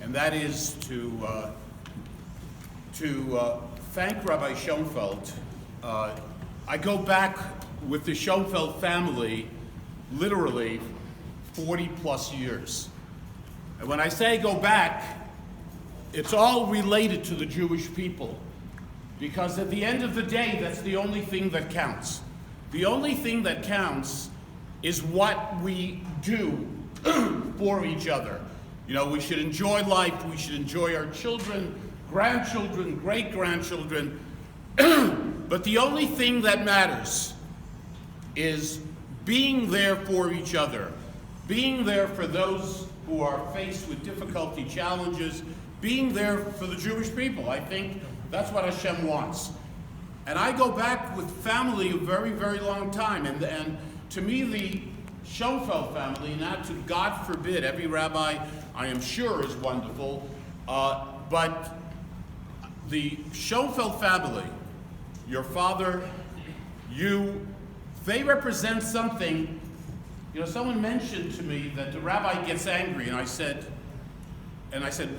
and that is to thank Rabbi Schoenfeld. I go back with the Schoenfeld family literally 40 plus years. And when I say go back, it's all related to the Jewish people. Because at the end of the day, that's the only thing that counts. The only thing that counts is what we do for each other. You know, we should enjoy life, we should enjoy our children, grandchildren, great-grandchildren, but the only thing that matters is being there for each other, being there for those who are faced with difficulty, challenges, being there for the Jewish people. I think that's what Hashem wants. And I go back with family a very, very long time, and to me the Schoenfeld family, not to God forbid, every rabbi I am sure is wonderful, but the Schoenfeld family, your father, you, they represent something. You know, someone mentioned to me that the rabbi gets angry, and I said,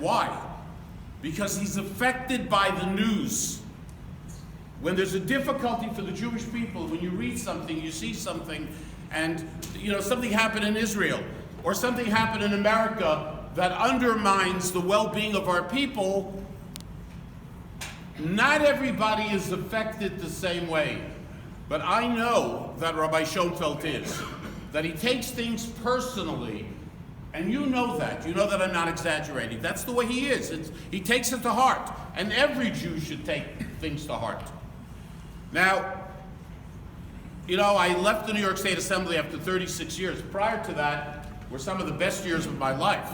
why? Because he's affected by the news. When there's a difficulty for the Jewish people, when you read something, you see something, and you know, something happened in Israel, or something happened in America that undermines the well-being of our people, not everybody is affected the same way. But I know that Rabbi Schoenfeld is, that he takes things personally, and you know that I'm not exaggerating. That's the way he is. He takes it to heart, and every Jew should take things to heart. Now, you know, I left the New York State Assembly after 36 years. Prior to that were some of the best years of my life.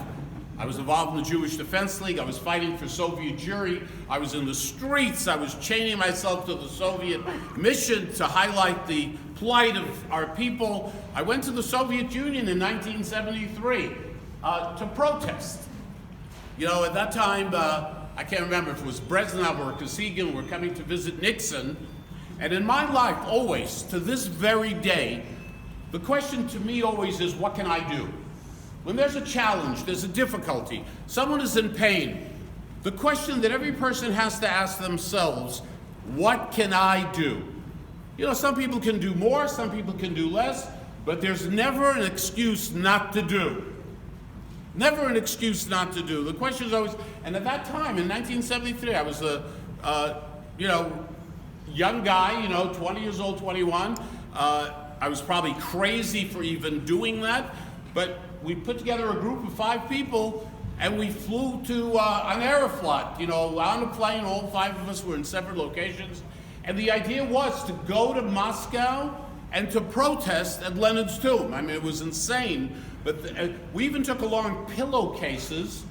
I was involved in the Jewish Defense League. I was fighting for Soviet Jewry. I was in the streets. I was chaining myself to the Soviet mission to highlight the plight of our people. I went to the Soviet Union in 1973 to protest. You know, at that time, I can't remember if it was Brezhnev or Kosygin were coming to visit Nixon. And in my life, always, to this very day, the question to me always is, what can I do? When there's a challenge, there's a difficulty, someone is in pain, the question that every person has to ask themselves, what can I do? You know, some people can do more, some people can do less, but there's never an excuse not to do. Never an excuse not to do. The question is always, and at that time, in 1973, I was a, young guy, 20 years old, 21. I was probably crazy for even doing that, but we put together a group of 5 people, and we flew to an Aeroflot, on a plane. All 5 of us were in separate locations, and the idea was to go to Moscow and to protest at Lenin's tomb. I mean, it was insane, but we even took along pillowcases.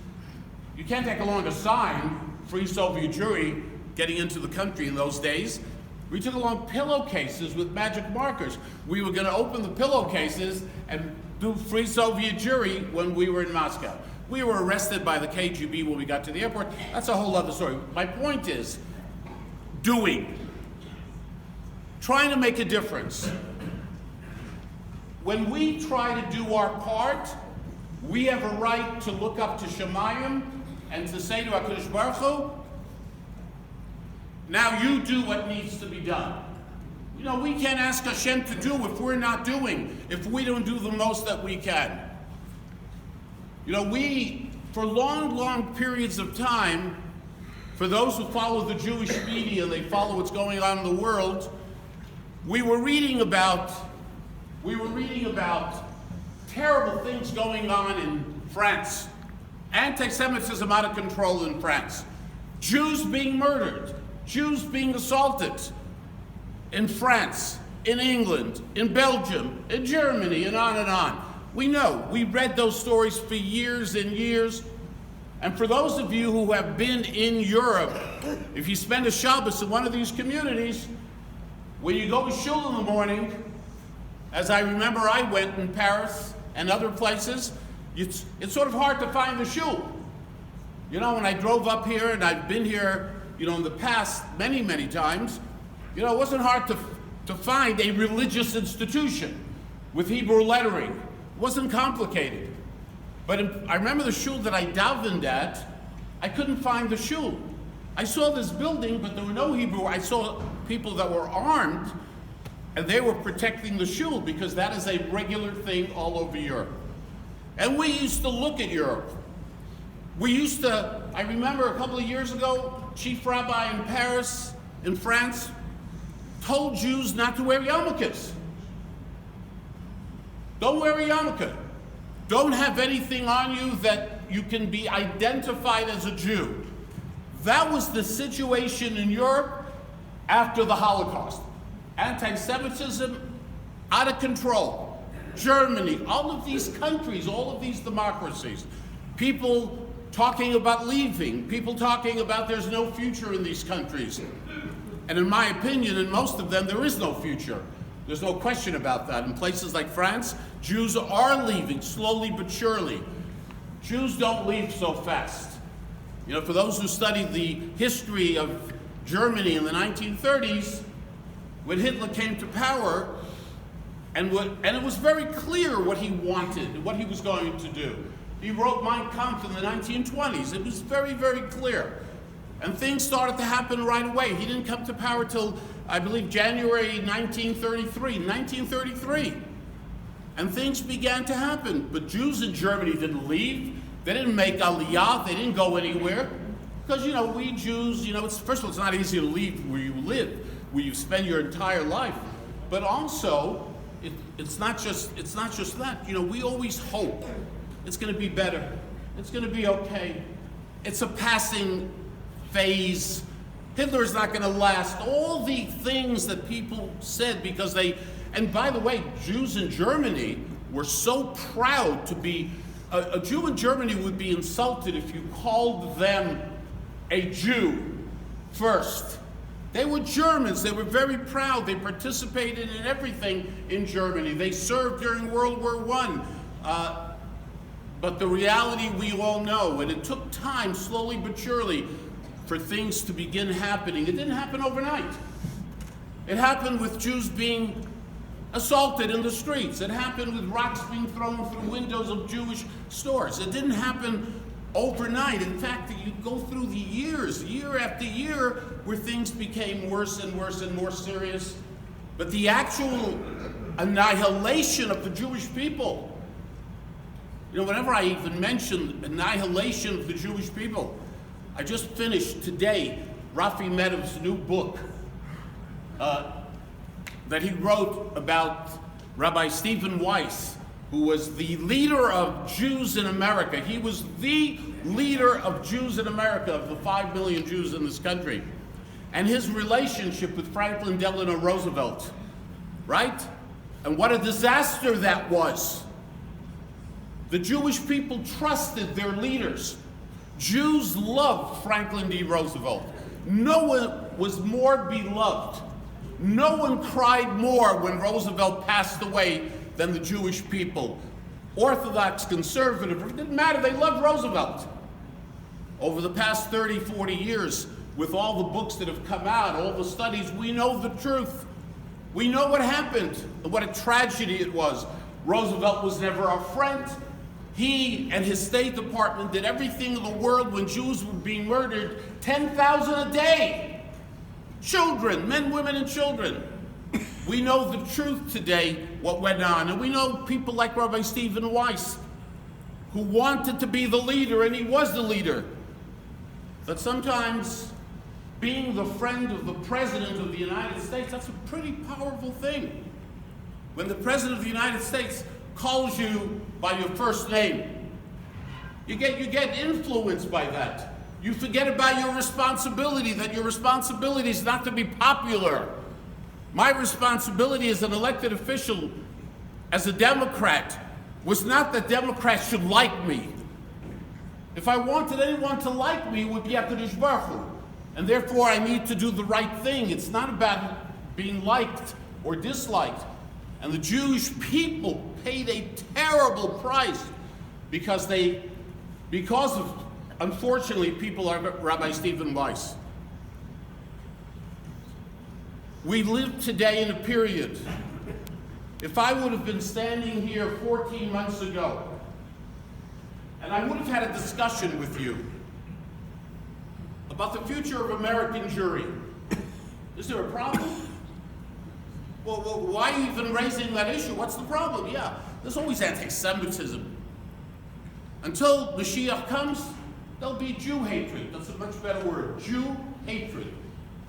You can't take along a sign, Free Soviet Jewry, getting into the country in those days. We took along pillowcases with magic markers. We were going to open the pillowcases and do Free Soviet Jewry when we were in Moscow. We were arrested by the KGB when we got to the airport. That's a whole other story. My point is, doing. Trying to make a difference. When we try to do our part, we have a right to look up to Shemayim and to say to HaKadosh Baruch Hu, now you do what needs to be done. We can't ask Hashem to do if we're not doing, if we don't do the most that we can. We, for long, long periods of time, for those who follow the Jewish media, they follow what's going on in the world, we were reading about terrible things going on in France. Anti Semitism out of control in France. Jews being murdered. Jews being assaulted in France, in England, in Belgium, in Germany, and on and on. We know, we read those stories for years and years. And for those of you who have been in Europe, if you spend a Shabbos in one of these communities, when you go to shul in the morning, as I remember I went in Paris and other places, it's sort of hard to find the shul. When I drove up here, and I've been here in the past many, many times, it wasn't hard to find a religious institution with Hebrew lettering. It wasn't complicated. But I remember the shul that I davened at, I couldn't find the shul. I saw this building, but there were no Hebrew. I saw people that were armed, and they were protecting the shul because that is a regular thing all over Europe. And we used to look at Europe. I remember a couple of years ago, Chief Rabbi in Paris, in France, told Jews not to wear yarmulkes. Don't wear a yarmulke. Don't have anything on you that you can be identified as a Jew. That was the situation in Europe after the Holocaust. Anti-Semitism out of control. Germany, all of these countries, all of these democracies, people talking about leaving, people talking about there's no future in these countries. And in my opinion, in most of them, there is no future. There's no question about that. In places like France, Jews are leaving, slowly but surely. Jews don't leave so fast. You know, for those who studied the history of Germany in the 1930s, when Hitler came to power, and it was very clear what he wanted, what he was going to do. He wrote Mein Kampf in the 1920s. It was very, very clear. And things started to happen right away. He didn't come to power till, I believe, January 1933. And things began to happen. But Jews in Germany didn't leave. They didn't make Aliyah. They didn't go anywhere. Because, you know, we Jews, you know, first of all, it's not easy to leave where you live, where you spend your entire life. But also, it's not just that. You know, we always hope it's going to be better. It's going to be okay. It's a passing phase. Hitler's not going to last. All the things that people said because and by the way, Jews in Germany were so proud to be, a Jew in Germany would be insulted if you called them a Jew first. They were Germans. They were very proud. They participated in everything in Germany. They served during World War I. But the reality we all know, and it took time, slowly but surely, for things to begin happening. It didn't happen overnight. It happened with Jews being assaulted in the streets. It happened with rocks being thrown through windows of Jewish stores. It didn't happen overnight. In fact, you go through the years, year after year, where things became worse and worse and more serious. But the actual annihilation of the Jewish people, you know, whenever I even mention annihilation of the Jewish people, I just finished today Rafi Medov's new book that he wrote about Rabbi Stephen Weiss, who was the leader of Jews in America. He was the leader of Jews in America, of the 5 million Jews in this country. And his relationship with Franklin Delano Roosevelt, right? And what a disaster that was. The Jewish people trusted their leaders. Jews loved Franklin D. Roosevelt. No one was more beloved. No one cried more when Roosevelt passed away than the Jewish people. Orthodox, conservative, it didn't matter, they loved Roosevelt. Over the past 30, 40 years, with all the books that have come out, all the studies, we know the truth. We know what happened, what a tragedy it was. Roosevelt was never our friend. He and his State Department did everything in the world when Jews were being murdered, 10,000 a day. Children, men, women, and children. We know the truth today, what went on. And we know people like Rabbi Stephen Weiss, who wanted to be the leader, and he was the leader. But sometimes being the friend of the President of the United States, that's a pretty powerful thing. When the President of the United States calls you by your first name, you get influenced by that. You forget about your responsibility, that your responsibility is not to be popular. My responsibility as an elected official, as a Democrat, was not that Democrats should like me. If I wanted anyone to like me, it would be HaKadosh Baruch Hu. And therefore I need to do the right thing. It's not about being liked or disliked. And the Jewish people paid a terrible price because of, unfortunately, people like Rabbi Stephen Weiss. We live today in a period. If I would have been standing here 14 months ago, and I would have had a discussion with you, about the future of American Jewry. Is there a problem? Well, why are you even raising that issue? What's the problem? Yeah, there's always anti-Semitism. Until Mashiach comes, there'll be Jew hatred. That's a much better word. Jew hatred.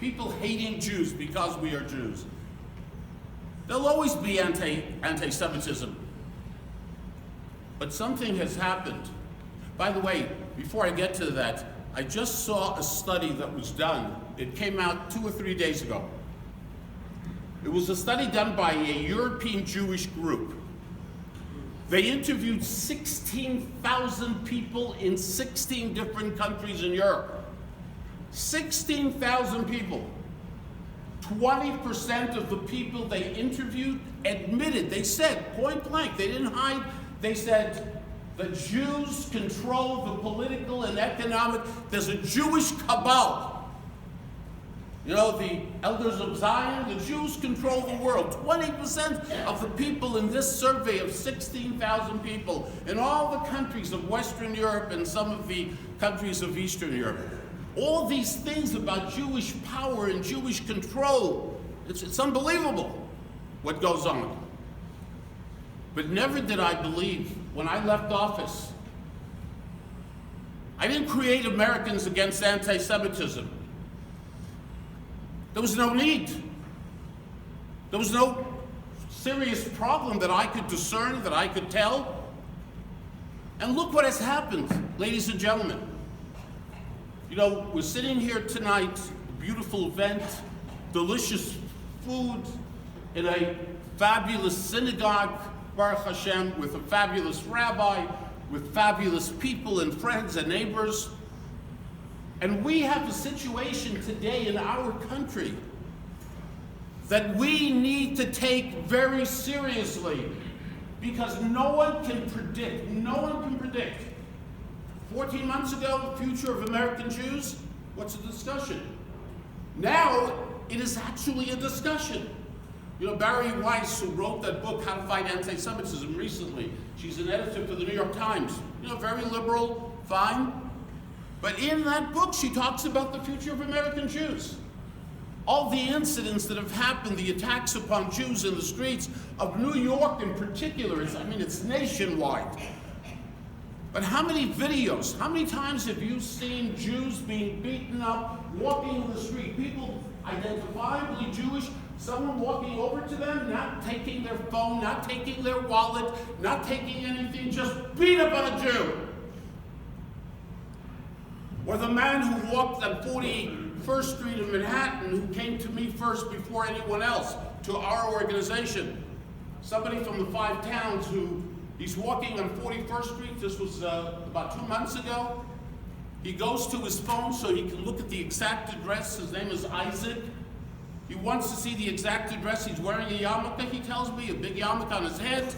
People hating Jews because we are Jews. There'll always be anti-Semitism. But something has happened. By the way, before I get to that, I just saw a study that was done. It came out 2 or 3 days ago. It was a study done by a European Jewish group. They interviewed 16,000 people in 16 different countries in Europe. 16,000 people. 20% of the people they interviewed admitted, they said, point blank, they didn't hide, they said, the Jews control the political and economic, there's a Jewish cabal. You know, the elders of Zion, the Jews control the world. 20% of the people in this survey of 16,000 people in all the countries of Western Europe and some of the countries of Eastern Europe. All these things about Jewish power and Jewish control, it's unbelievable what goes on. But never did I believe, when I left office, I didn't create Americans against anti-Semitism. There was no need. There was no serious problem that I could discern, that I could tell. And look what has happened, ladies and gentlemen. You know, we're sitting here tonight, a beautiful event, delicious food in a fabulous synagogue, Baruch Hashem, with a fabulous rabbi, with fabulous people and friends and neighbors. And we have a situation today in our country that we need to take very seriously, because no one can predict, 14 months ago, the future of American Jews, what's the discussion? Now, it is actually a discussion. You know, Barry Weiss, who wrote that book, How to Fight Anti-Semitism, recently, she's an editor for the New York Times. You know, very liberal, fine. But in that book, she talks about the future of American Jews. All the incidents that have happened, the attacks upon Jews in the streets of New York in particular, it's nationwide. But how many videos, how many times have you seen Jews being beaten up, walking in the street, people identifiably Jewish, someone walking over to them, not taking their phone, not taking their wallet, not taking anything, just beat up on a Jew? Or the man who walked on 41st Street in Manhattan, who came to me first before anyone else, to our organization. Somebody from the 5 towns who, he's walking on 41st Street, this was about 2 months ago. He goes to his phone so he can look at the exact address. His name is Isaac. He wants to see the exact address. He's wearing a yarmulke, he tells me, a big yarmulke on his head.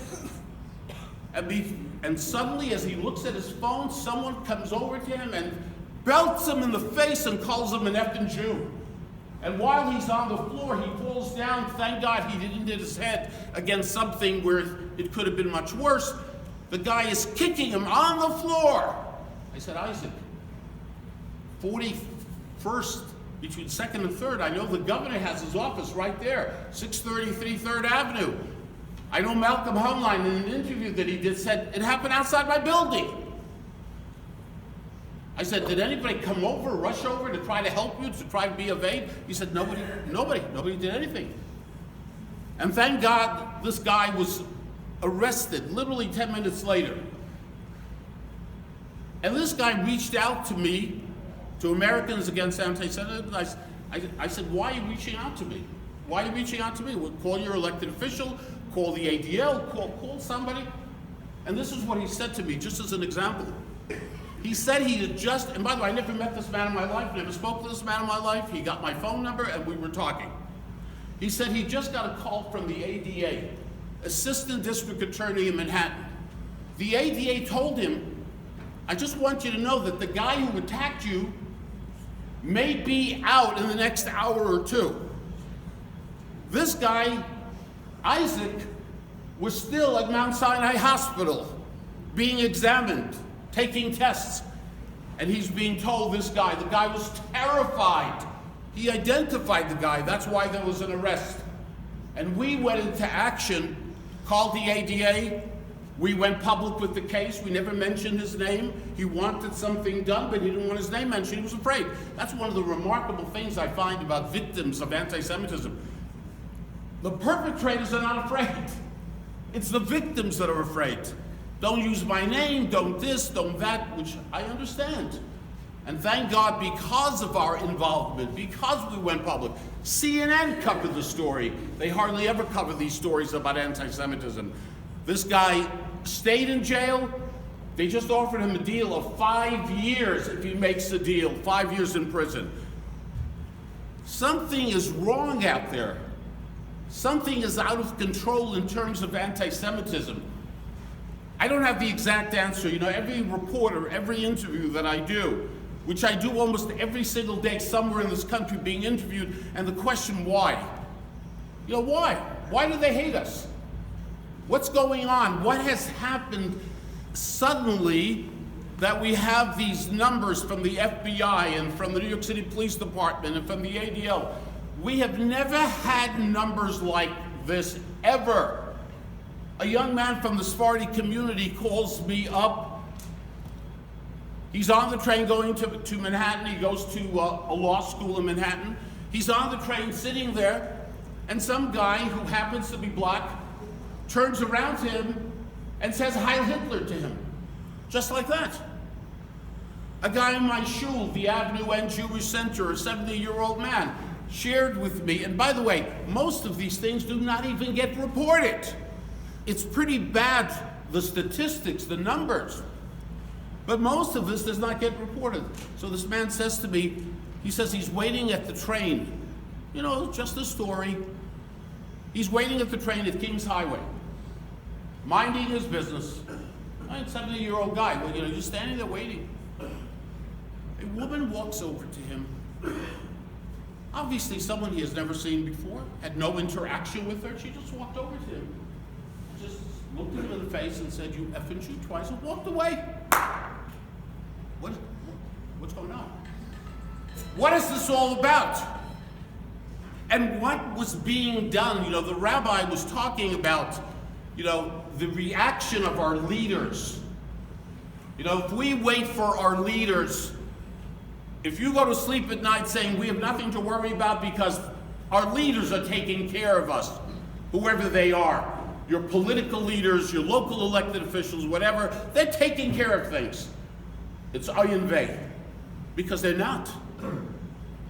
And suddenly, as he looks at his phone, someone comes over to him and belts him in the face and calls him an effing Jew. And while he's on the floor, he falls down. Thank God he didn't hit his head against something where it could have been much worse. The guy is kicking him on the floor. I said, Isaac, 41st, between 2nd and 3rd, I know the governor has his office right there, 633 3rd Avenue. I know Malcolm Homeline, in an interview that he did, said, it happened outside my building. I said, did anybody come over, rush over to try to help you, to try to be of aid? He said, nobody did anything. And thank God this guy was arrested literally 10 minutes later. And this guy reached out to me, to Americans Against Anti-Semitism. I said, why are you reaching out to me? Why are you reaching out to me? Well, call your elected official, call the ADL, call somebody. And this is what he said to me, just as an example. He said he had just, and by the way, I never met this man in my life, never spoke to this man in my life. He got my phone number and we were talking. He said he just got a call from the ADA, Assistant District Attorney in Manhattan. The ADA told him, I just want you to know that the guy who attacked you may be out in the next hour or two. This guy, Isaac, was still at Mount Sinai Hospital being examined, taking tests. And he's being told the guy was terrified. He identified the guy, that's why there was an arrest. And we went into action, called the ADA, we went public with the case, we never mentioned his name. He wanted something done, but he didn't want his name mentioned, he was afraid. That's one of the remarkable things I find about victims of anti-Semitism. The perpetrators are not afraid. It's the victims that are afraid. Don't use my name, don't this, don't that, which I understand. And thank God, because of our involvement, because we went public, CNN covered the story. They hardly ever cover these stories about anti-Semitism. This guy stayed in jail. They just offered him a deal of 5 years if he makes the deal, 5 years in prison. Something is wrong out there. Something is out of control in terms of anti-Semitism. I don't have the exact answer. You know, every reporter, every interview that I do, which I do almost every single day somewhere in this country being interviewed, and the question why? You know, why? Why do they hate us? What's going on? What has happened suddenly that we have these numbers from the FBI and from the New York City Police Department and from the ADL? We have never had numbers like this, ever. A young man from the Sephardi community calls me up. He's on the train going to Manhattan. He goes to a law school in Manhattan. He's on the train sitting there, and some guy who happens to be black turns around to him and says Heil Hitler to him. Just like that. A guy in my shul, the Avenue N Jewish Center, a 70-year-old man, shared with me, and by the way, most of these things do not even get reported. It's pretty bad, the statistics, the numbers. But most of this does not get reported. So this man says to me, he says he's waiting at the train. You know, just a story. He's waiting at the train at Kings Highway, minding his business. A 70-year-old guy, well, you know, just standing there waiting. A woman walks over to him. Obviously someone he has never seen before, had no interaction with her. She just walked over to him. Just looked him in the face and said, "You effing shoot twice," and walked away. What's going on? What is this all about? And what was being done? You know, the rabbi was talking about, you know, the reaction of our leaders. You know, if we wait for our leaders, if you go to sleep at night saying we have nothing to worry about because our leaders are taking care of us, whoever they are, your political leaders, your local elected officials, whatever, they're taking care of things. It's ayin vei. Because they're not.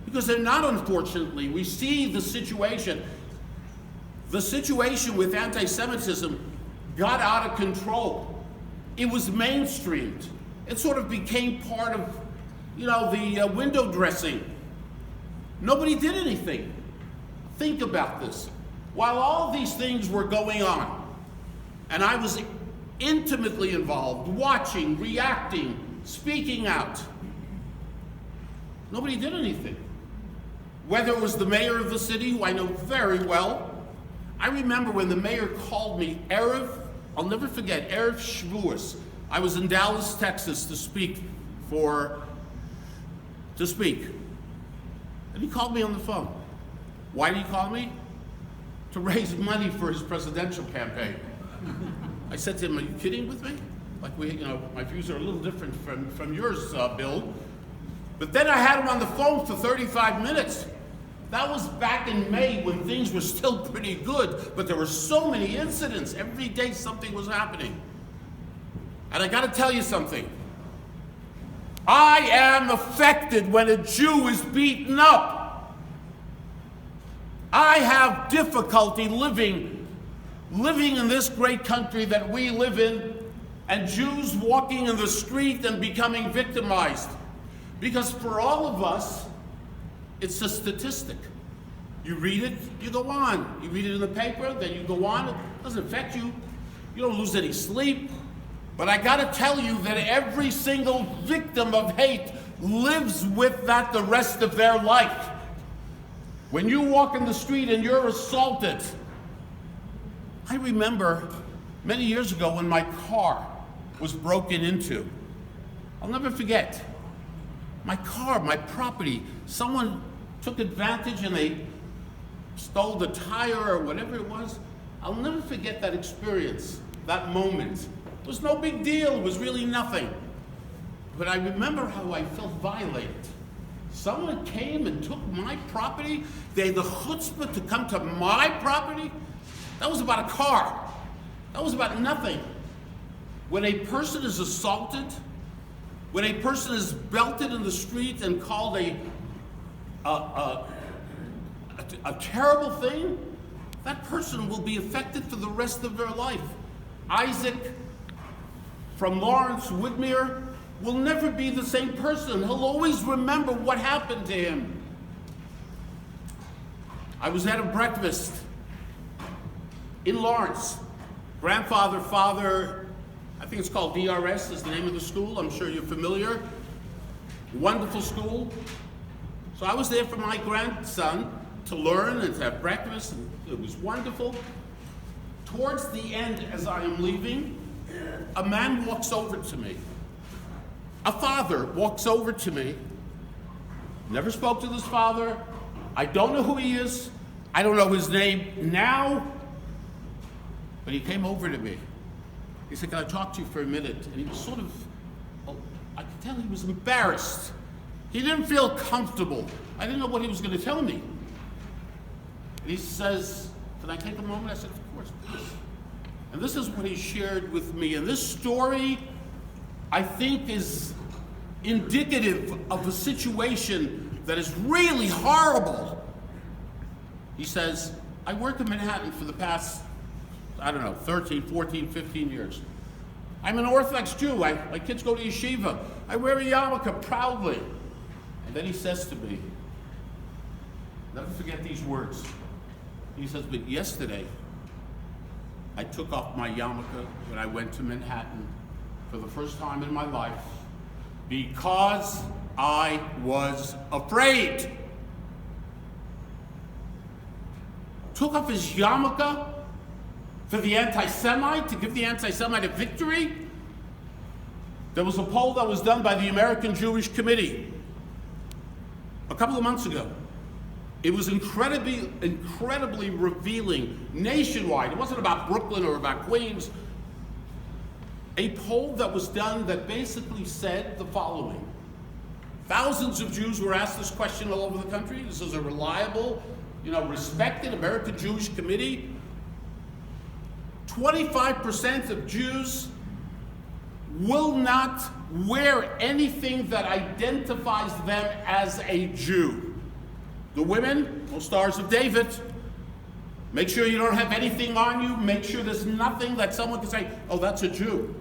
Because they're not, unfortunately. We see the situation. The situation with anti-Semitism got out of control. It was mainstreamed. It sort of became part of, you know, the window dressing. Nobody did anything. Think about this. While all these things were going on, and I was intimately involved, watching, reacting, speaking out, nobody did anything. Whether it was the mayor of the city, who I know very well. I remember when the mayor called me, I'll never forget, Erev Shavuos. I was in Dallas, Texas to speak. And he called me on the phone. Why did he call me? To raise money for his presidential campaign. I said to him, "Are you kidding with me? Like, my views are a little different from yours, Bill." But then I had him on the phone for 35 minutes. That was back in May when things were still pretty good, but there were so many incidents. Every day something was happening. And I gotta tell you something. I am affected when a Jew is beaten up. I have difficulty living in this great country that we live in, and Jews walking in the street and becoming victimized. Because for all of us, it's a statistic. You read it, you go on. You read it in the paper, then you go on. It doesn't affect you. You don't lose any sleep. But I gotta tell you that every single victim of hate lives with that the rest of their life. When you walk in the street and you're assaulted, I remember many years ago when my car was broken into. I'll never forget. my car, my property. Someone took advantage and they stole the tire or whatever it was. I'll never forget that experience, that moment. It was no big deal, it was really nothing. But I remember how I felt violated. Someone came and took my property. They had the chutzpah to come to my property. That was about a car. That was about nothing. When a person is assaulted, when a person is belted in the street and called a terrible thing, that person will be affected for the rest of their life. Isaac from Lawrence Woodmere will never be the same person. He'll always remember what happened to him. I was at a breakfast in Lawrence. Grandfather, father, I think it's called DRS is the name of the school. I'm sure you're familiar. Wonderful school. So I was there for my grandson to learn and to have breakfast, and it was wonderful. Towards the end, as I am leaving, a man walks over to me. A father walks over to me. Never spoke to this father. I don't know who he is. I don't know his name now. But he came over to me. He said, "Can I talk to you for a minute?" And he was sort of, I could tell he was embarrassed. He didn't feel comfortable. I didn't know what he was going to tell me. And he says, "Can I take a moment?" I said, "Of course, please." And this is what he shared with me. And this story, I think, is indicative of a situation that is really horrible. He says, "I worked in Manhattan for the past, 13, 14, 15 years. I'm an Orthodox Jew. My kids go to yeshiva. I wear a yarmulke proudly." And then he says to me, never forget these words. He says, "But yesterday, I took off my yarmulke when I went to Manhattan for the first time in my life because I was afraid." Took off his yarmulke for the anti-Semite, to give the anti-Semite a victory. There was a poll that was done by the American Jewish Committee a couple of months ago. It was incredibly revealing nationwide. It wasn't about Brooklyn or about Queens. A poll that was done that basically said the following. Thousands of Jews were asked this question all over the country. This is a reliable, respected American Jewish Committee. 25% of Jews will not wear anything that identifies them as a Jew. The women, well, Stars of David, make sure you don't have anything on you. Make sure there's nothing that someone can say, "Oh, that's a Jew."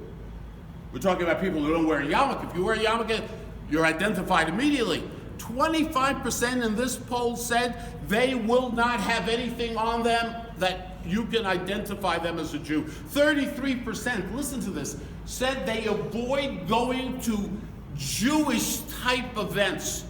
We're talking about people who don't wear a yarmulke. If you wear a yarmulke, you're identified immediately. 25% in this poll said they will not have anything on them that you can identify them as a Jew. 33%, listen to this, said they avoid going to Jewish type events.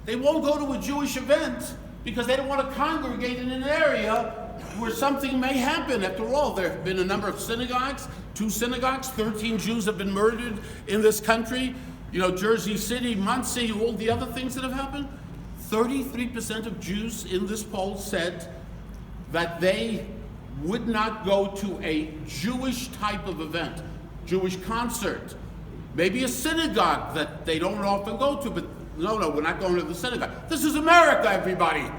They won't go to a Jewish event because they don't want to congregate in an area where something may happen. After all, there have been a number of synagogues, 2 synagogues, 13 Jews have been murdered in this country. Jersey City, Muncie, all the other things that have happened. 33% of Jews in this poll said that they would not go to a Jewish type of event, Jewish concert, maybe a synagogue that they don't often go to, but no, we're not going to the synagogue. This is America, everybody.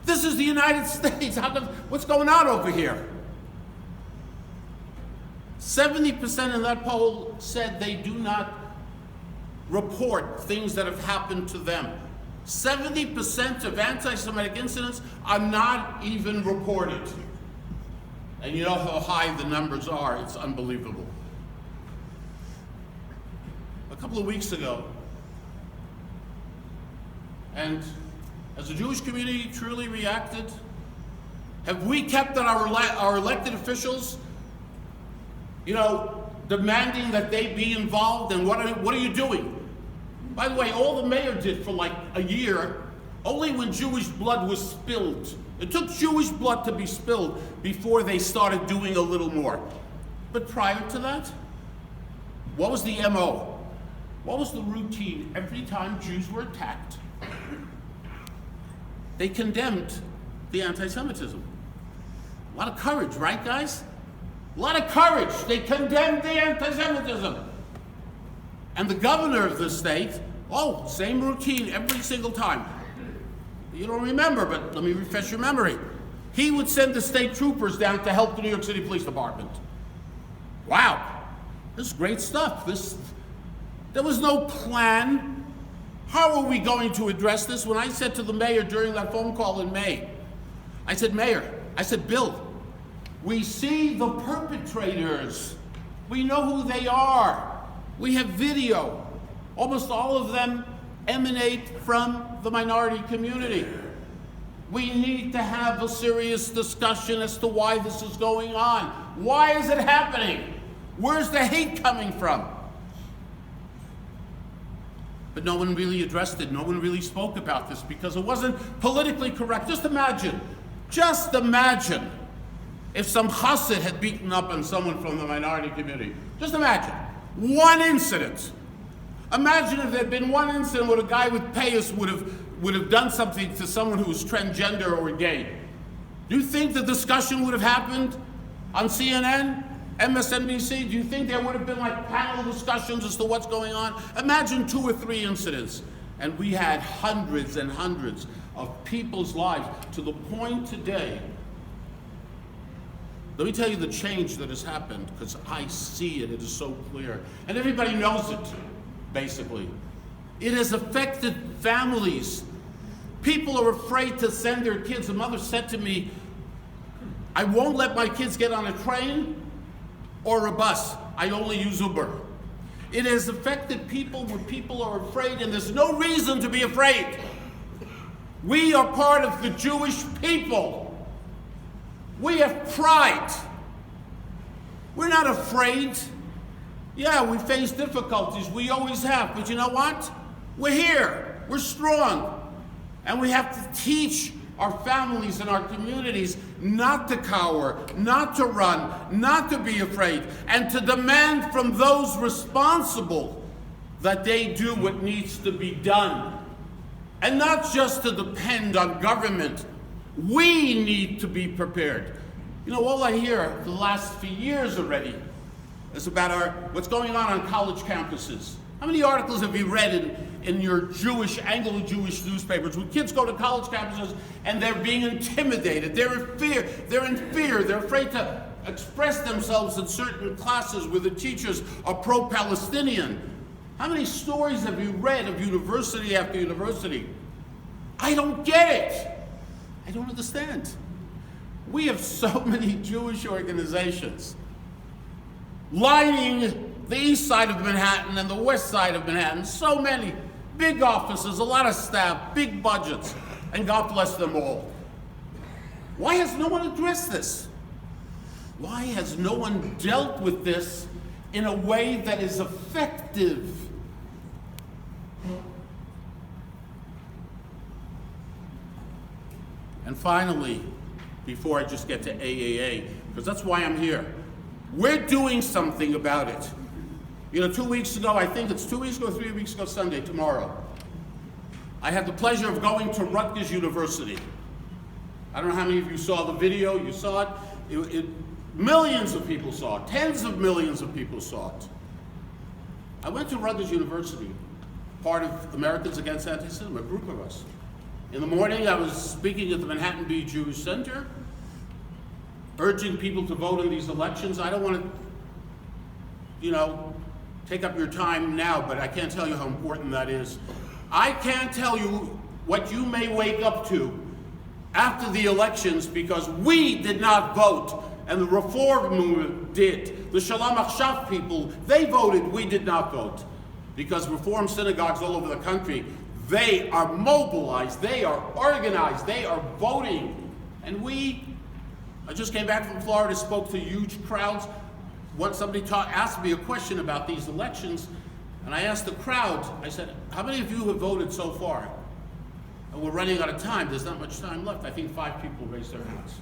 This is the United States. What's going on over here? 70% in that poll said they do not report things that have happened to them. 70% of anti-Semitic incidents are not even reported. And you know how high the numbers are. It's unbelievable. A couple of weeks ago, and has the Jewish community truly reacted? Have we kept on our elected officials, demanding that they be involved? And what are you doing? By the way, all the mayor did for like a year, only when Jewish blood was spilled. It took Jewish blood to be spilled before they started doing a little more. But prior to that, what was the MO? What was the routine every time Jews were attacked? They condemned the anti-Semitism. A lot of courage, right, guys? A lot of courage. They condemned the anti-Semitism. And the governor of the state, same routine every single time. You don't remember, but let me refresh your memory. He would send the state troopers down to help the New York City Police Department. Wow, this is great stuff. There was no plan. How are we going to address this? When I said to the mayor during that phone call in May, I said, Bill, we see the perpetrators. We know who they are. We have video. Almost all of them emanate from the minority community. We need to have a serious discussion as to why this is going on. Why is it happening? Where's the hate coming from? But no one really addressed it. No one really spoke about this because it wasn't politically correct. Just imagine if some chassid had beaten up on someone from the minority community. Just imagine. One incident. Imagine if there had been one incident where a guy with payas would have done something to someone who was transgender or gay. Do you think the discussion would have happened on CNN, MSNBC? Do you think there would have been like panel discussions as to what's going on? Imagine 2 or 3 incidents, and we had hundreds and hundreds of people's lives to the point today. Let me tell you the change that has happened, because I see it. It is so clear. And everybody knows it, basically. It has affected families. People are afraid to send their kids. A mother said to me, I won't let my kids get on a train or a bus. I only use Uber. It has affected people where people are afraid, and there's no reason to be afraid. We are part of the Jewish people. We have pride. We're not afraid. Yeah, we face difficulties. We always have. But you know what? We're here. We're strong. And we have to teach our families and our communities not to cower, not to run, not to be afraid, and to demand from those responsible that they do what needs to be done. And not just to depend on government. We need to be prepared. You know, all I hear for the last few years already is about what's going on college campuses. How many articles have you read in your Anglo-Jewish newspapers when kids go to college campuses and they're being intimidated, they're in fear, they're afraid to express themselves in certain classes where the teachers are pro-Palestinian? How many stories have you read of university after university? I don't get it. I don't understand. We have so many Jewish organizations lining the east side of Manhattan and the west side of Manhattan. So many big offices, a lot of staff, big budgets, and God bless them all. Why has no one addressed this? Why has no one dealt with this in a way that is effective? And finally, before I just get to AAA, because that's why I'm here, we're doing something about it. You know, 2 weeks ago, I think it's 2 weeks ago, 3 weeks ago, Sunday, tomorrow, I had the pleasure of going to Rutgers University. I don't know how many of you saw the video. You saw it. Millions of people saw it. Tens of millions of people saw it. I went to Rutgers University, part of Americans Against Anti-Semitism, a group of us. In the morning, I was speaking at the Manhattan Beach Jewish Center, urging people to vote in these elections. I don't want to, take up your time now, but I can't tell you how important that is. I can't tell you what you may wake up to after the elections because we did not vote, and the Reform movement did. The Shalom Achshav people, they voted, we did not vote. Because Reform synagogues all over the country, they are mobilized, they are organized, they are voting. And I just came back from Florida, spoke to huge crowds. Once somebody asked me a question about these elections, and I asked the crowd, I said, how many of you have voted so far? And we're running out of time, there's not much time left. I think 5 people raised their hands.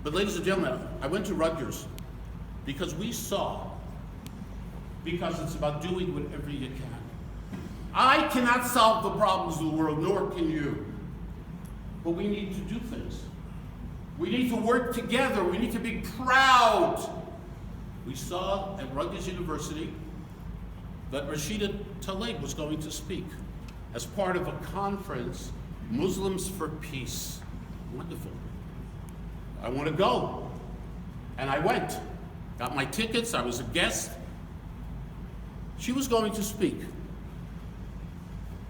But ladies and gentlemen, I went to Rutgers because we saw because it's about doing whatever you can. I cannot solve the problems of the world, nor can you. But we need to do things. We need to work together. We need to be proud. We saw at Rutgers University that Rashida Tlaib was going to speak as part of a conference, Muslims for Peace. Wonderful. I want to go. And I went. Got my tickets. I was a guest. She was going to speak.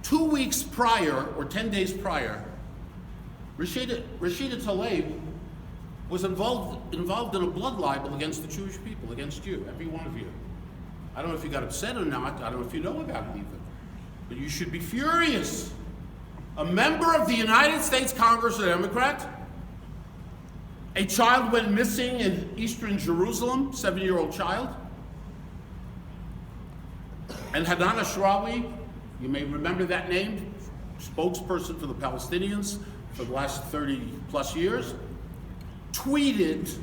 2 weeks prior, or 10 days prior, Rashida Tlaib was involved in a blood libel against the Jewish people, against you, every one of you. I don't know if you got upset or not. I don't know if you know about it even. But you should be furious. A member of the United States Congress, a Democrat, a child went missing in eastern Jerusalem, 7-year-old child. And Hanan Ashrawi, you may remember that name, spokesperson for the Palestinians for the last 30 plus years, tweeted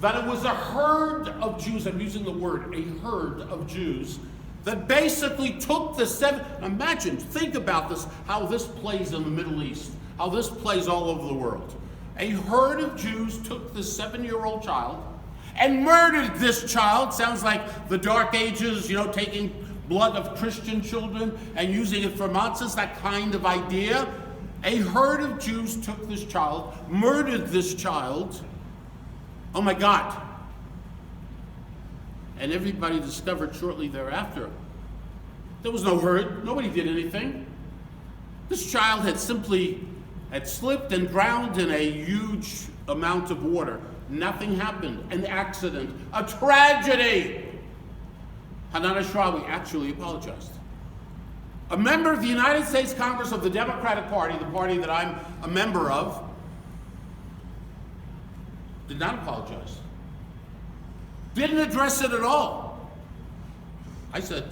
that it was a herd of Jews, I'm using the word, a herd of Jews, that basically took the imagine, think about this, how this plays in the Middle East, how this plays all over the world. A herd of Jews took this 7-year-old child and murdered this child. Sounds like the Dark Ages, taking blood of Christian children and using it for matzahs, that kind of idea. A herd of Jews took this child, murdered this child. Oh my God. And everybody discovered shortly thereafter, there was no herd, nobody did anything. This child had slipped and drowned in a huge amount of water. Nothing happened, an accident, a tragedy. Hanan Ashrawi actually apologized. A member of the United States Congress of the Democratic Party, the party that I'm a member of, did not apologize. Didn't address it at all. I said,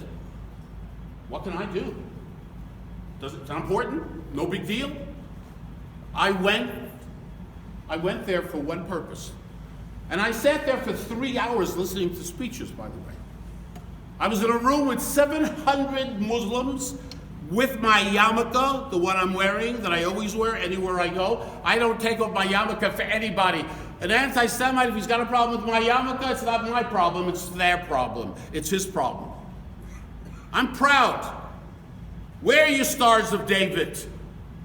what can I do? It's not important, no big deal. I went there for one purpose. And I sat there for 3 hours listening to speeches, by the way. I was in a room with 700 Muslims with my yarmulke, the one I'm wearing, that I always wear anywhere I go. I don't take off my yarmulke for anybody. An anti-Semite, if he's got a problem with my yarmulke, it's not my problem, it's their problem. It's his problem. I'm proud. Wear your Stars of David.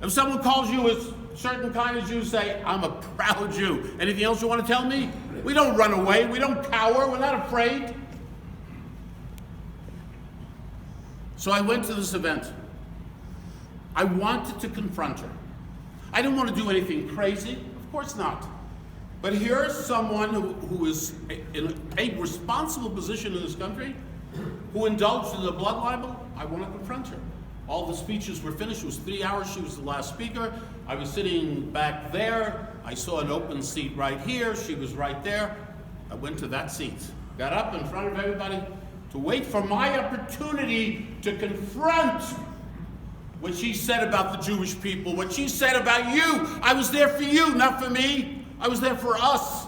If someone calls you a certain kind of Jew, say, I'm a proud Jew. Anything else you want to tell me? We don't run away, we don't cower, we're not afraid. So I went to this event. I wanted to confront her. I didn't want to do anything crazy, of course not. But here's someone who is in a responsible position in this country, who indulged in the blood libel. I want to confront her. All the speeches were finished. It was 3 hours. She was the last speaker. I was sitting back there. I saw an open seat right here. She was right there. I went to that seat. Got up in front of everybody to wait for my opportunity to confront what she said about the Jewish people, what she said about you. I was there for you, not for me. I was there for us.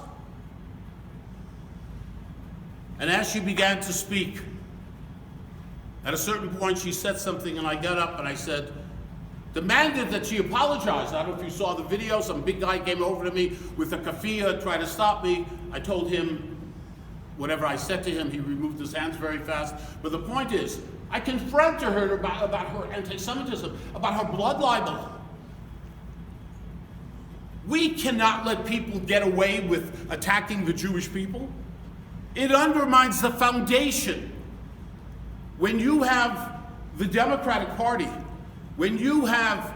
And as she began to speak, at a certain point she said something, and I got up and I said, demanded that she apologize. I don't know if you saw the video. Some big guy came over to me with a kafiyah, tried to stop me. I told him whatever I said to him. He removed his hands very fast. But the point is, I confronted her about her anti-Semitism, about her blood libel. We cannot let people get away with attacking the Jewish people. It undermines the foundation. When you have the Democratic Party, when you have,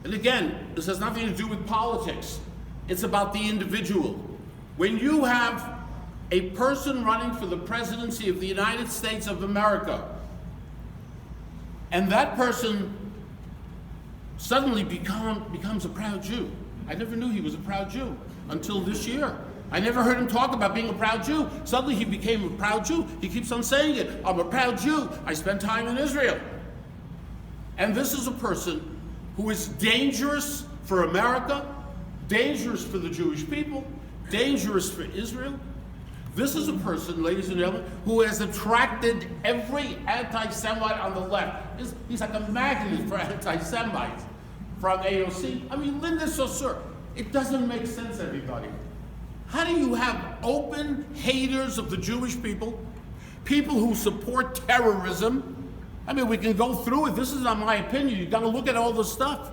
and again, this has nothing to do with politics, it's about the individual. When you have a person running for the presidency of the United States of America, and that person suddenly becomes a proud Jew. I never knew he was a proud Jew until this year. I never heard him talk about being a proud Jew. Suddenly he became a proud Jew. He keeps on saying it. I'm a proud Jew. I spent time in Israel. And this is a person who is dangerous for America, dangerous for the Jewish people, dangerous for Israel. This is a person, ladies and gentlemen, who has attracted every anti-Semite on the left. He's like a magnet for anti-Semites from AOC. I mean, Linda Saussure. It doesn't make sense, everybody. How do you have open haters of the Jewish people, people who support terrorism? I mean, we can go through it. This is not my opinion. You've got to look at all the stuff.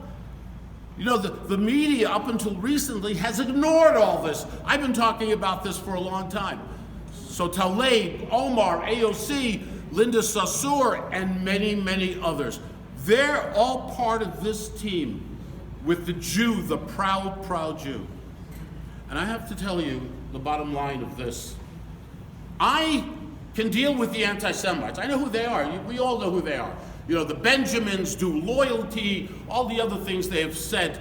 You know, the media up until recently has ignored all this. I've been talking about this for a long time. So Tlaib, Omar, AOC, Linda Saussure, and many, many others. They're all part of this team with the Jew, the proud, proud Jew. And I have to tell you the bottom line of this. I can deal with the anti-Semites. I know who they are. We all know who they are. You know, the Benjamins do loyalty, all the other things they have said,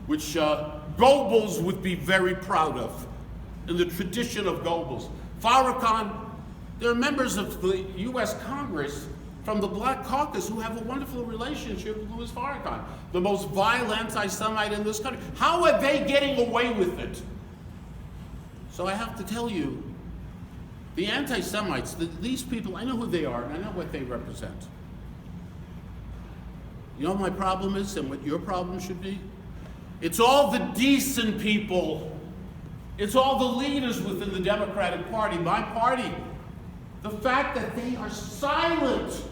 which Goebbels would be very proud of, in the tradition of Goebbels. Farrakhan, there are members of the U.S. Congress from the Black Caucus who have a wonderful relationship with Louis Farrakhan, the most vile anti-Semite in this country. How are they getting away with it? So I have to tell you, the anti-Semites, these people, I know who they are and I know what they represent. You know what my problem is and what your problem should be? It's all the decent people. It's all the leaders within the Democratic Party, my party. The fact that they are silent.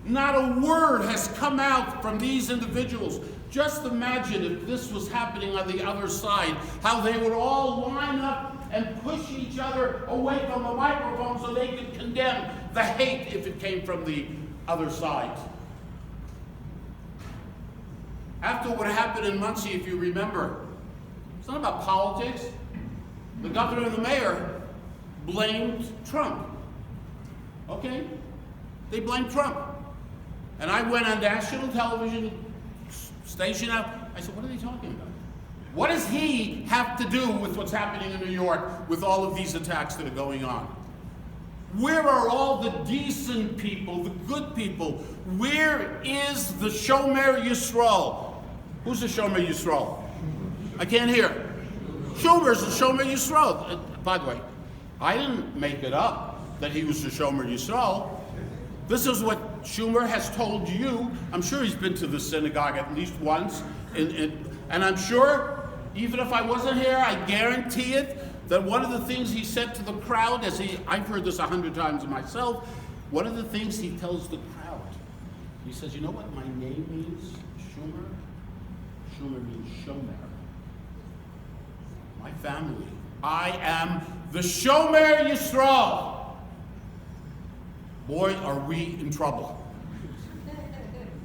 Not a word has come out from these individuals. Just imagine if this was happening on the other side, how they would all line up and push each other away from the microphone so they could condemn the hate if it came from the other side. After what happened in Muncie, if you remember, it's not about politics. The governor and the mayor blamed Trump. Okay? They blamed Trump. And I went on national television station out. I said, what are they talking about? What does he have to do with what's happening in New York with all of these attacks that are going on? Where are all the decent people, the good people? Where is the Shomer Yisrael? Who's the Shomer Yisrael? I can't hear. Schumer's the Shomer Yisrael. By the way, I didn't make it up that he was the Shomer Yisrael. This is what Schumer has told you. I'm sure he's been to the synagogue at least once. And I'm sure, even if I wasn't here, I guarantee it, that one of the things he said to the crowd, I've heard this 100 times myself, one of the things he tells the crowd, he says, you know what my name means, Schumer? Schumer means Shomer. My family. I am the Shomer Yisrael. Boy, are we in trouble.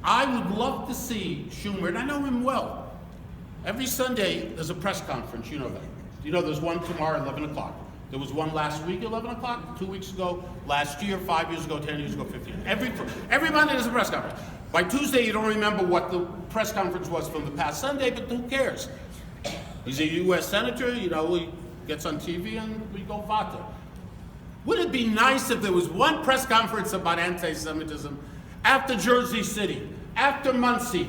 I would love to see Schumer, and I know him well. Every Sunday, there's a press conference, you know that. You know there's one tomorrow, 11 o'clock. There was one last week, 11 o'clock, 2 weeks ago, last year, 5 years ago, 10 years ago, 15. Every Monday there's a press conference. By Tuesday, you don't remember what the press conference was from the past Sunday, but who cares? He's a U.S. senator, you know, he gets on TV and we go vata. Wouldn't it be nice if there was one press conference about anti-Semitism after Jersey City, after Muncie,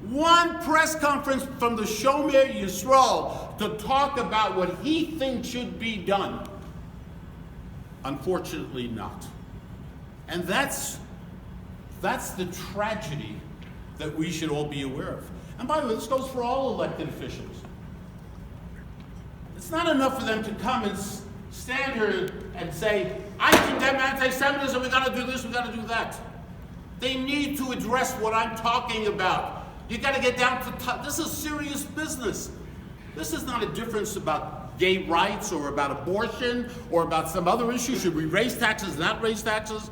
one press conference from the Shomer Yisrael to talk about what he thinks should be done? Unfortunately not. And that's the tragedy that we should all be aware of. And by the way, this goes for all elected officials. It's not enough for them to come and stand here and say, I condemn anti-Semitism, we gotta do this, we gotta do that. They need to address what I'm talking about. You gotta get down to top. This is serious business. This is not a difference about gay rights or about abortion or about some other issue. Should we raise taxes, not raise taxes?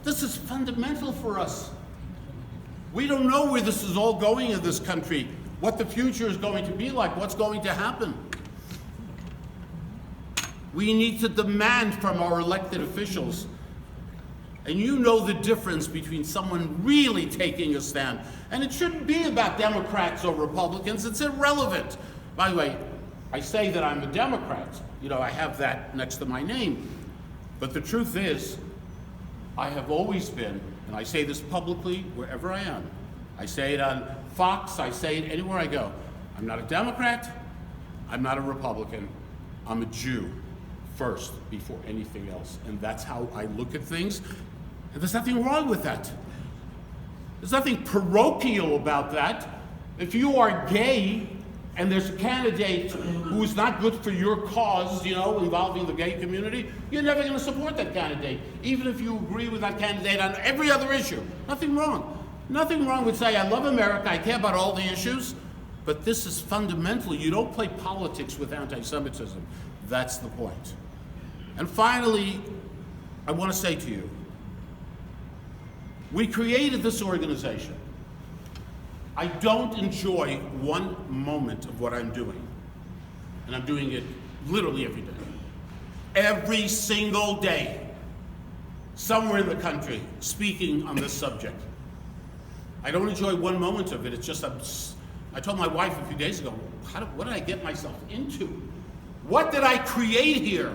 This is fundamental for us. We don't know where this is all going in this country, what the future is going to be like, what's going to happen. We need to demand from our elected officials. And you know the difference between someone really taking a stand. And it shouldn't be about Democrats or Republicans. It's irrelevant. By the way, I say that I'm a Democrat. You know, I have that next to my name. But the truth is, I have always been, and I say this publicly wherever I am. I say it on Fox, I say it anywhere I go. I'm not a Democrat, I'm not a Republican. I'm a Jew first before anything else. And that's how I look at things. And there's nothing wrong with that. There's nothing parochial about that. If you are gay and there's a candidate who is not good for your cause, involving the gay community, you're never going to support that candidate, even if you agree with that candidate on every other issue. Nothing wrong. Nothing wrong with saying, I love America, I care about all the issues, but this is fundamental. You don't play politics with anti-Semitism. That's the point. And finally, I want to say to you, we created this organization. I don't enjoy one moment of what I'm doing. And I'm doing it literally every day. Every single day, somewhere in the country, speaking on this subject. I don't enjoy one moment of it. It's just, I told my wife a few days ago, what did I get myself into? What did I create here?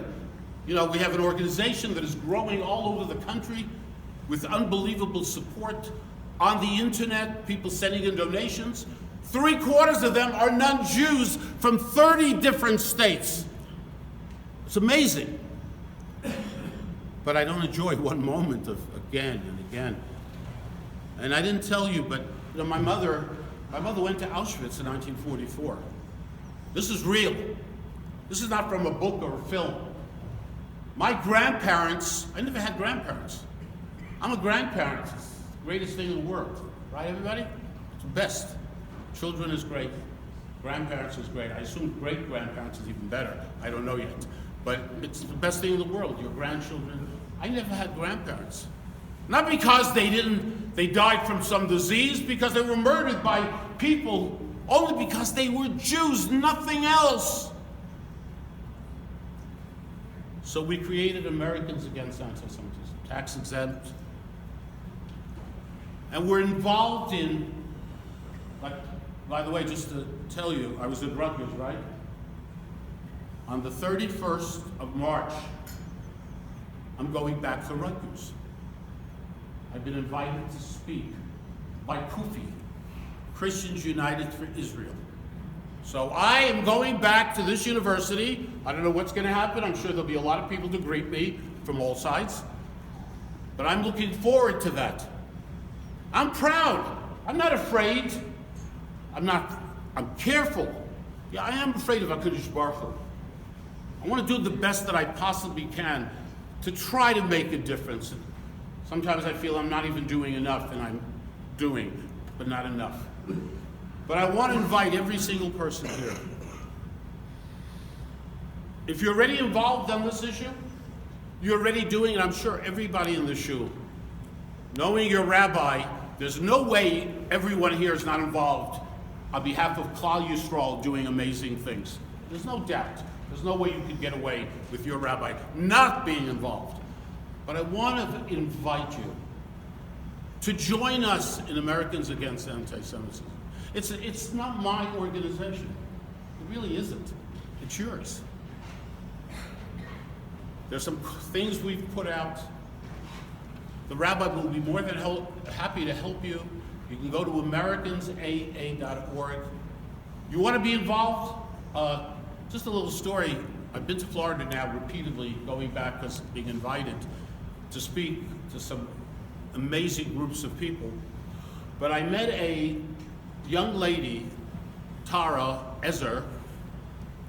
We have an organization that is growing all over the country with unbelievable support on the internet, people sending in donations. 3/4 of them are non-Jews from 30 different states. It's amazing. But I don't enjoy one moment of again and again. And I didn't tell you, but my mother went to Auschwitz in 1944. This is real. This is not from a book or a film. My grandparents, I never had grandparents. I'm a grandparent. It's the greatest thing in the world. Right, everybody? It's the best. Children is great. Grandparents is great. I assume great-grandparents is even better. I don't know yet. But it's the best thing in the world, your grandchildren. I never had grandparents. Not because they died from some disease, because they were murdered by people, only because they were Jews, nothing else. So we created Americans Against Anti-Semitism, tax exempt. And we're involved in, by the way, just to tell you, I was at Rutgers, right? On the 31st of March, I'm going back to Rutgers. I've been invited to speak by CUFI, Christians United for Israel. So I am going back to this university. I don't know what's going to happen. I'm sure there'll be a lot of people to greet me from all sides. But I'm looking forward to that. I'm proud. I'm not afraid. I'm careful. Yeah, I am afraid of HaKadosh Baruch Hu. I want to do the best that I possibly can to try to make a difference. Sometimes I feel I'm not even doing enough, and I'm doing, but not enough. But I want to invite every single person here. If you're already involved on this issue, you're already doing it. I'm sure everybody in the shul, knowing your rabbi, there's no way everyone here is not involved on behalf of Klal Yisrael doing amazing things. There's no doubt. There's no way you could get away with your rabbi not being involved. But I want to invite you to join us in Americans Against Anti-Semitism. It's not my organization. It really isn't. It's yours. There's some things we've put out. The rabbi will be more than happy to help you. You can go to americansaa.org. You want to be involved? Just a little story. I've been to Florida now repeatedly, going back because being invited to speak to some amazing groups of people. But I met a young lady, Tara Ezer,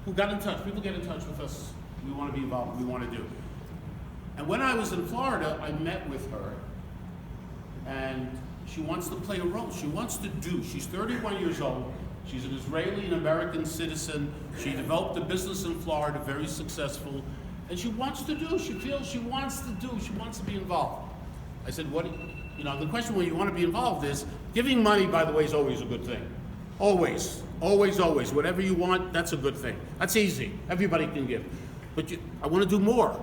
who got in touch. People get in touch with us. We want to be involved. We want to do. And when I was in Florida, I met with her, and she wants to play a role. She wants to do. She's 31 years old. She's an Israeli and American citizen. She developed a business in Florida, very successful. And she wants to do. She feels she wants to do. She wants to be involved. I said, the question when you want to be involved is, giving money, by the way, is always a good thing. Always. Always, always. Whatever you want, that's a good thing. That's easy. Everybody can give. But I want to do more.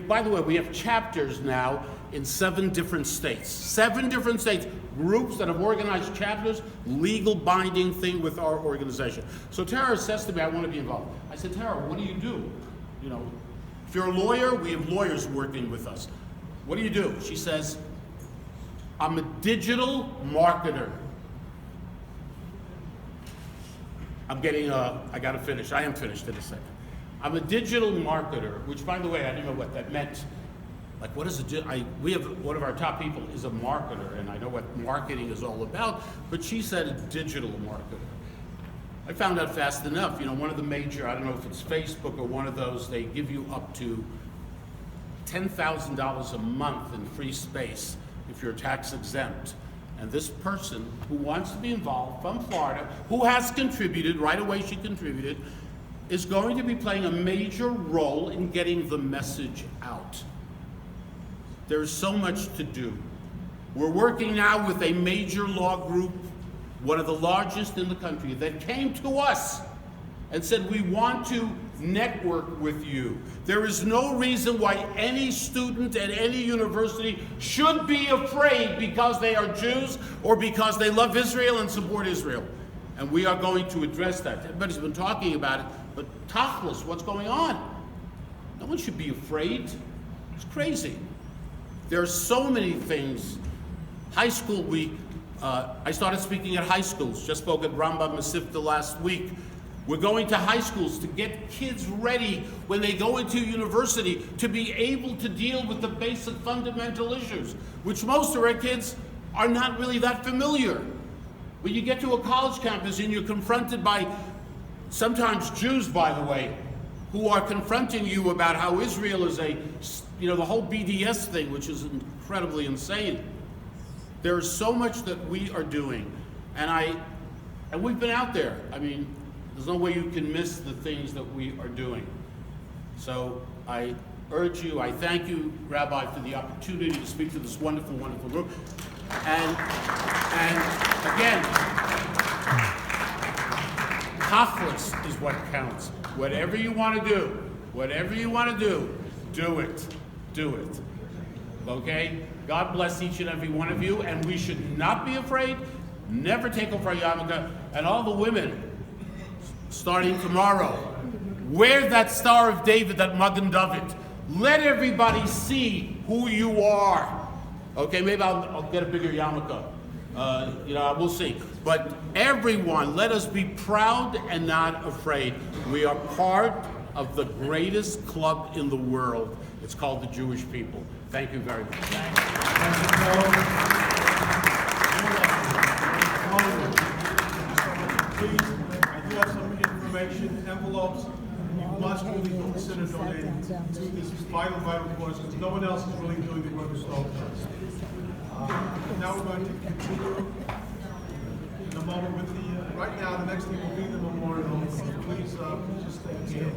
By the way, we have chapters now in 7 different states. 7 different states. Groups that have organized chapters, legal binding thing with our organization. So Tara says to me, I want to be involved. I said, Tara, what do you do? If you're a lawyer, we have lawyers working with us. What do you do? She says, I'm a digital marketer. I got to finish. I am finished in a second. I'm a digital marketer, which, by the way, I didn't know what that meant. Like, what is we have one of our top people is a marketer, and I know what marketing is all about, but she said a digital marketer. I found out fast enough. You know, one of the major, I don't know if it's Facebook or one of those, they give you up to $10,000 a month in free space if you're tax exempt. And this person who wants to be involved from Florida, who has contributed, right away she contributed, is going to be playing a major role in getting the message out. There's so much to do. We're working now with a major law group, one of the largest in the country, that came to us and said, we want to network with you. There is no reason why any student at any university should be afraid because they are Jews or because they love Israel and support Israel. And we are going to address that. Everybody's been talking about it, but tachlis, what's going on? No one should be afraid. It's crazy. There are so many things. High school week, I started speaking at high schools, just spoke at Rambam Masifta last week. We're going to high schools to get kids ready when they go into university to be able to deal with the basic fundamental issues, which most of our kids are not really that familiar. When you get to a college campus and you're confronted by, sometimes Jews, by the way, who are confronting you about how Israel is the whole BDS thing, which is incredibly insane. There is so much that we are doing, and we've been out there. I mean, there's no way you can miss the things that we are doing. So I urge you, I thank you, Rabbi, for the opportunity to speak to this wonderful, wonderful group. And again, tachlis is what counts. Whatever you want to do, do it. Do it. Okay? God bless each and every one of you, and we should not be afraid. Never take off our yarmulke. And all the women, starting tomorrow, wear that Star of David, that Magen David. Let everybody see who you are. Okay, maybe I'll get a bigger yarmulke. We'll see. But everyone, let us be proud and not afraid. We are part of the greatest club in the world. It's called the Jewish people. Thank you very much. Please, I do have some information, envelopes. You must really consider donating to this vital cause because no one else is really doing the work as Dov does. Now we're going to continue in a moment with right now, the next thing will be the memorial. Please just stay here.